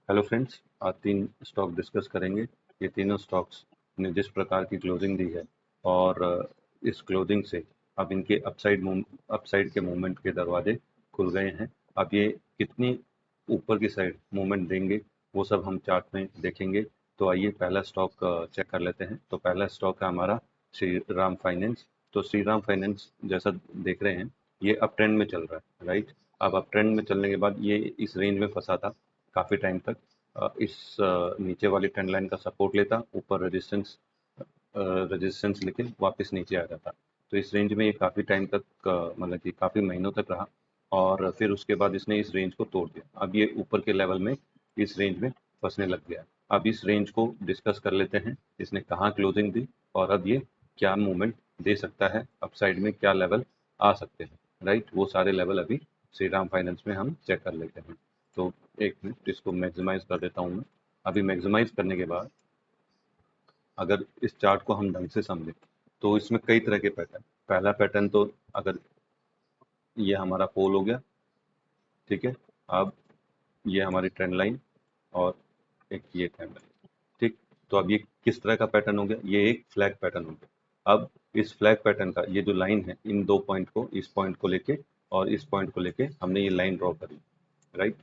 Hello friends, आज 3 stock discuss करेंगे। ये तीनों स्टॉक्स ने जिस प्रकार की क्लोजिंग दी है और इस क्लोजिंग से अब इनके अपसाइड के मूवमेंट के दरवाजे खुल गए हैं। अब ये कितनी ऊपर की साइड मूवमेंट देंगे वो सब हम चार्ट में देखेंगे। तो आइए पहला स्टॉक चेक कर लेते हैं। तो पहला स्टॉक है हमारा श्री राम फाइनेंस। तो श्री राम फाइनेंस जैसा देख रहे हैं ये अप ट्रेंड में चल रहा है, राइट। अब अप ट्रेंड में चलने के बाद ये इस रेंज में फंसा था काफ़ी टाइम तक। इस नीचे वाली ट्रेंड लाइन का सपोर्ट लेता, ऊपर रेजिस्टेंस लेके वापस नीचे आ जाता। तो इस रेंज में ये काफ़ी टाइम तक मतलब कि काफ़ी महीनों तक रहा और फिर उसके बाद इसने इस रेंज को तोड़ दिया। अब ये ऊपर के लेवल में इस रेंज में फंसने लग गया। अब इस रेंज को डिस्कस कर लेते हैं, इसने कहाँ क्लोजिंग दी और अब ये क्या मूवमेंट दे सकता है, अपसाइड में क्या लेवल आ सकते हैं, राइट। वो सारे लेवल अभी श्री राम फाइनेंस में हम चेक कर लेते हैं। तो एक मिनट इसको मैक्सिमाइज कर देता हूँ मैं। अभी मैक्सिमाइज करने के बाद अगर इस चार्ट को हम ढंग से समझें तो इसमें कई तरह के पैटर्न। पहला पैटर्न तो अगर ये हमारा पोल हो गया, ठीक है। अब ये हमारी ट्रेंड लाइन और एक ये ट्रेंड लाइन, ठीक। तो अब ये किस तरह का पैटर्न हो गया, ये एक फ्लैग पैटर्न हो गया। अब इस फ्लैग पैटर्न का ये जो लाइन है, इन दो पॉइंट को, इस पॉइंट को लेके और इस पॉइंट को लेके हमने ये लाइन ड्रॉ करी, राइट।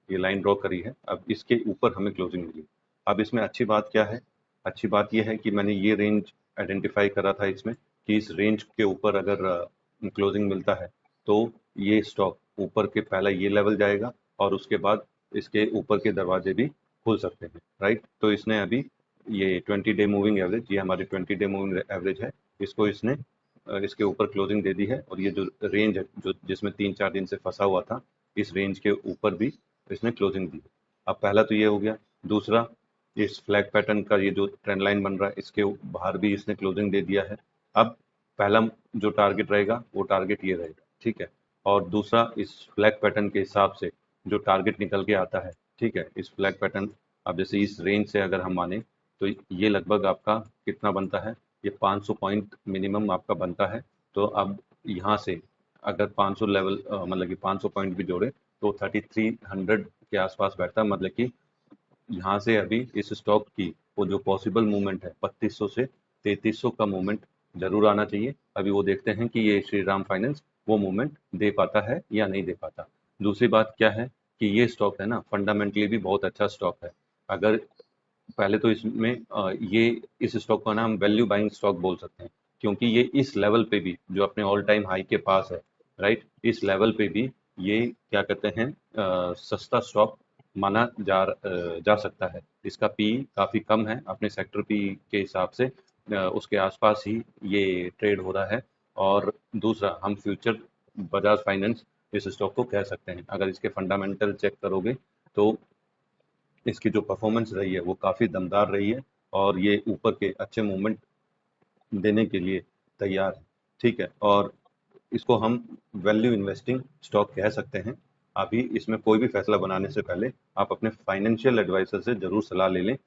ये लाइन ड्रॉ करी है, अब इसके ऊपर हमें क्लोजिंग मिली। अब इसमें अच्छी बात क्या है, अच्छी बात यह है कि मैंने ये रेंज आइडेंटिफाई करा था इसमें कि इस रेंज के ऊपर अगर क्लोजिंग मिलता है तो ये स्टॉक ऊपर के पहला ये लेवल जाएगा और उसके बाद इसके ऊपर के दरवाजे भी खुल सकते हैं, राइट। तो इसने अभी ये 20 डे मूविंग एवरेज, ये हमारी 20 डे मूविंग एवरेज है, इसको इसने इसके ऊपर क्लोजिंग दे दी है। और ये जो रेंज है जो जिसमें 3-4 दिन से फंसा हुआ था, इस रेंज के ऊपर भी इसने क्लोजिंग दी। अब पहला तो ये हो गया। दूसरा, इस फ्लैग पैटर्न का ये जो ट्रेंड लाइन बन रहा है इसके बाहर भी इसने क्लोजिंग दे दिया है। अब पहला जो टारगेट रहेगा वो टारगेट ये रहेगा, ठीक है। और दूसरा, इस फ्लैग पैटर्न के हिसाब से जो टारगेट निकल के आता है, ठीक है, इस फ्लैग पैटर्न, अब जैसे इस रेंज से अगर हम माने तो ये लगभग आपका कितना बनता है, ये 500 पॉइंट मिनिमम आपका बनता है। तो अब यहाँ से अगर 500 लेवल मतलब कि 500 पॉइंट भी जोड़े तो 3300 के आसपास बैठता है। मतलब कि यहाँ से अभी इस स्टॉक की वो जो पॉसिबल मूवमेंट है 3200 से 3300 का मूवमेंट जरूर आना चाहिए। अभी वो देखते हैं कि ये श्री राम फाइनेंस वो मूवमेंट दे पाता है या नहीं दे पाता। दूसरी बात क्या है कि ये स्टॉक है ना, फंडामेंटली भी बहुत अच्छा स्टॉक है। अगर पहले तो इसमें ये इस स्टॉक का नाम वैल्यू बाइंग स्टॉक बोल सकते हैं, क्योंकि ये इस लेवल पे भी जो अपने ऑल टाइम हाई के पास है, राइट, इस लेवल पे भी ये क्या कहते हैं सस्ता स्टॉक माना जा सकता है। इसका पी काफ़ी कम है, अपने सेक्टर पी के हिसाब से उसके आसपास ही ये ट्रेड हो रहा है। और दूसरा, हम फ्यूचर बजाज फाइनेंस इस स्टॉक को कह सकते हैं। अगर इसके फंडामेंटल चेक करोगे तो इसकी जो परफॉर्मेंस रही है वो काफ़ी दमदार रही है और ये ऊपर के अच्छे मूवमेंट देने के लिए तैयार है, ठीक है। और इसको हम वैल्यू इन्वेस्टिंग स्टॉक कह सकते हैं। अभी इसमें कोई भी फैसला बनाने से पहले आप अपने फाइनेंशियल एडवाइजर से जरूर सलाह ले लें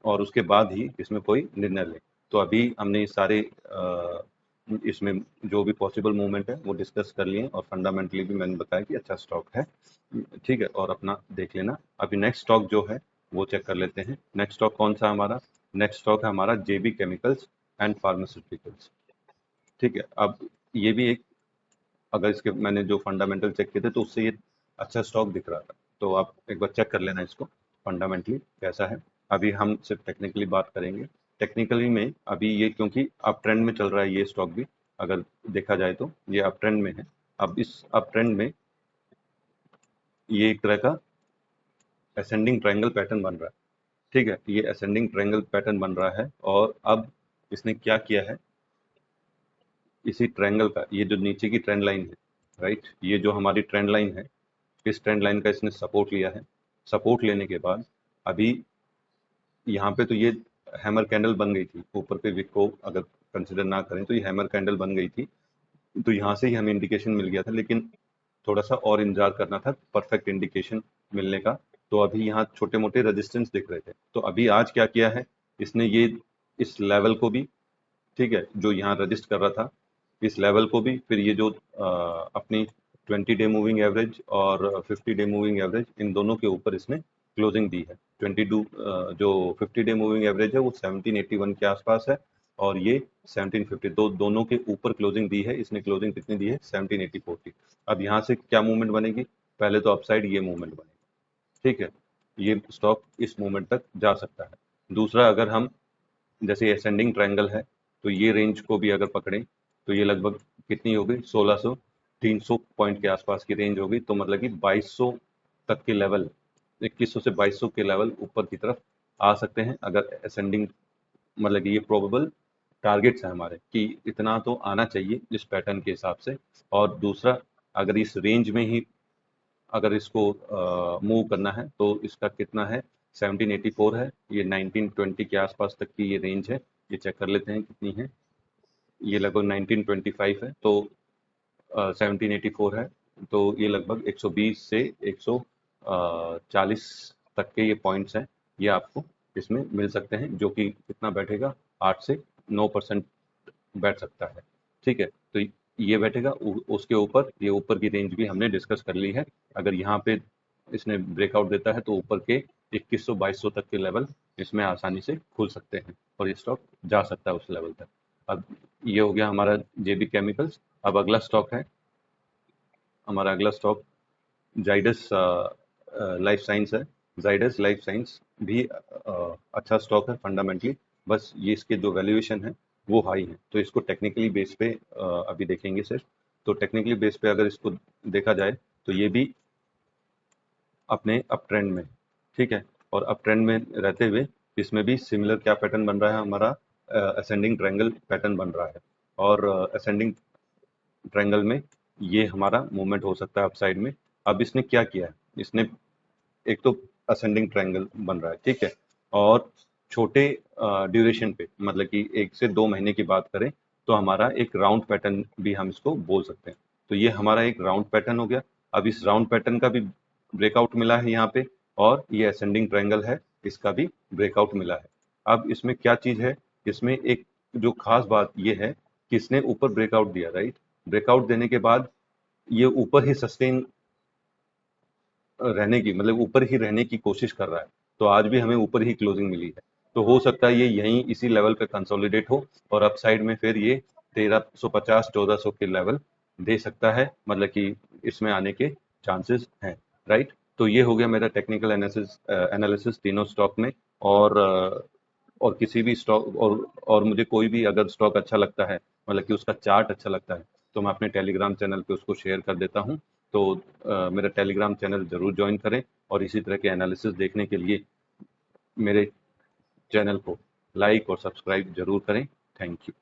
और उसके बाद ही इसमें कोई निर्णय लें। तो अभी हमने ये सारे इसमें जो भी पॉसिबल मूवमेंट है वो डिस्कस कर लिए और फंडामेंटली भी मैंने बताया कि अच्छा स्टॉक है, ठीक है। और अपना देख लेना। अभी नेक्स्ट स्टॉक जो है वो चेक कर लेते हैं। नेक्स्ट स्टॉक कौन सा हमारा, नेक्स्ट स्टॉक है हमारा जेबी केमिकल्स एंड फार्मास्यूटिकल्स, ठीक है। अब ये भी एक, अगर इसके मैंने जो फंडामेंटल चेक किए थे तो उससे ये अच्छा स्टॉक दिख रहा था। तो आप एक बार चेक कर लेना इसको फंडामेंटली कैसा है। अभी हम सिर्फ टेक्निकली बात करेंगे। टेक्निकली में अभी ये क्योंकि अप ट्रेंड में चल रहा है ये स्टॉक भी, अगर देखा जाए तो ये अप ट्रेंड में है। अब इस अप ट्रेंड में ये एक तरह का असेंडिंग ट्रायंगल पैटर्न बन रहा है, ठीक है। ये असेंडिंग ट्रायंगल पैटर्न बन रहा है और अब इसने क्या किया है, इसी ट्रायंगल का ये जो नीचे की ट्रेंड लाइन है, राइट, ये जो हमारी ट्रेंड लाइन है, इस ट्रेंड लाइन का इसने सपोर्ट लिया है। सपोर्ट लेने के बाद अभी यहाँ पे तो ये हैमर कैंडल बन गई थी ऊपर पे, विक को अगर कंसिडर ना करें तो ये हैमर कैंडल बन गई थी। तो यहाँ से ही हमें इंडिकेशन मिल गया था, लेकिन थोड़ा सा और इंतजार करना था परफेक्ट इंडिकेशन मिलने का। तो अभी यहाँ छोटे मोटे रेजिस्टेंस दिख रहे थे। तो अभी आज क्या किया है इसने, ये इस लेवल को भी, ठीक है, जो यहाँ रजिस्ट कर रहा था इस लेवल को भी, फिर ये जो अपनी 20 डे मूविंग एवरेज और 50 डे मूविंग एवरेज, इन दोनों के ऊपर इसने क्लोजिंग दी है। 22 जो 50 डे मूविंग एवरेज है वो 1781 के आसपास है, और ये 1750, तो दोनों के ऊपर क्लोजिंग दी है। इसने क्लोजिंग कितनी दी है? 1784 की। अब यहाँ से क्या मूवमेंट बनेगी? पहले तो अपसाइड ये मूवमेंट बनेगी, ठीक है, ये स्टॉक इस मूवमेंट तक जा सकता है। दूसरा, अगर हम जैसे असेंडिंग ट्रायंगल है तो ये रेंज को भी अगर पकड़ें तो ये लगभग कितनी होगी? 1600 300 पॉइंट के आसपास की रेंज होगी, तो मतलब कि 2200 तक के लेवल, 2100 से 2200 के लेवल ऊपर की तरफ आ सकते हैं अगर असेंडिंग, मतलब कि ये प्रोबेबल टारगेट्स हैं हमारे कि इतना तो आना चाहिए इस पैटर्न के हिसाब से। और दूसरा, अगर इस रेंज में ही अगर इसको मूव करना है तो इसका कितना है? 1784 है, ये 1920 के आसपास तक की ये रेंज है। ये चेक कर लेते हैं कितनी है। ये लगभग 1925 है, तो 1784 है, तो ये लगभग 120 से 140 तक के ये पॉइंट्स हैं, ये आपको इसमें मिल सकते हैं, जो कि कितना बैठेगा? 8 से 9% बैठ सकता है, ठीक है। तो ये बैठेगा। उसके ऊपर, ये ऊपर की रेंज भी हमने डिस्कस कर ली है। अगर यहाँ पे इसने ब्रेकआउट देता है तो ऊपर के 2100-2200 तक के लेवल इसमें आसानी से खुल सकते हैं और ये स्टॉक जा सकता है उस लेवल तक। अब ये हो गया हमारा जेबी केमिकल्स। अब अगला स्टॉक है हमारा, अगला स्टॉक जाइडस लाइफ साइंस है। जाइडस लाइफ साइंस भी अच्छा स्टॉक है फंडामेंटली, बस ये इसके जो वैल्यूएशन है वो हाई है। तो इसको टेक्निकली बेस पे अभी देखेंगे सिर्फ। तो टेक्निकली बेस पे अगर इसको देखा जाए तो ये भी अपने अप ट्रेंड में, ठीक है, और अप ट्रेंड में रहते हुए इसमें भी सिमिलर क्या पैटर्न बन रहा है हमारा? असेंडिंग ट्रायंगल पैटर्न बन रहा है। और असेंडिंग ट्रायंगल में ये हमारा मूवमेंट हो सकता है अपसाइड में। अब इसने क्या किया है? इसने एक तो असेंडिंग ट्रायंगल बन रहा है, ठीक है, और छोटे ड्यूरेशन पे, मतलब कि 1 से 2 महीने की बात करें तो हमारा एक राउंड पैटर्न भी हम इसको बोल सकते हैं। तो ये हमारा एक राउंड पैटर्न हो गया। अब इस राउंड पैटर्न का भी ब्रेकआउट मिला है यहाँ पे, और ये असेंडिंग ट्रायंगल है, इसका भी ब्रेकआउट मिला है। अब इसमें क्या चीज है? इसमें एक जो खास बात ये है कि इसने ऊपर ब्रेकआउट दिया, राइट। ब्रेकआउट देने के बाद ये ऊपर ही सस्टेन रहने की, मतलब ऊपर ही रहने की कोशिश कर रहा है। तो आज भी हमें ऊपर ही क्लोजिंग मिली है, तो हो सकता है ये यहीं इसी लेवल पे कंसोलिडेट हो और अपसाइड में फिर ये 1350-1400 के लेवल दे सकता है, मतलब कि इसमें आने के चांसेस हैं, राइट। तो ये हो गया मेरा टेक्निकल एनालिसिस तीनों स्टॉक में। और किसी भी स्टॉक, और मुझे कोई भी अगर स्टॉक अच्छा लगता है, मतलब कि उसका चार्ट अच्छा लगता है, तो मैं अपने टेलीग्राम चैनल पे उसको शेयर कर देता हूँ। तो मेरा टेलीग्राम चैनल जरूर ज्वाइन करें, और इसी तरह के एनालिसिस देखने के लिए मेरे चैनल को लाइक और सब्सक्राइब जरूर करें। Thank you.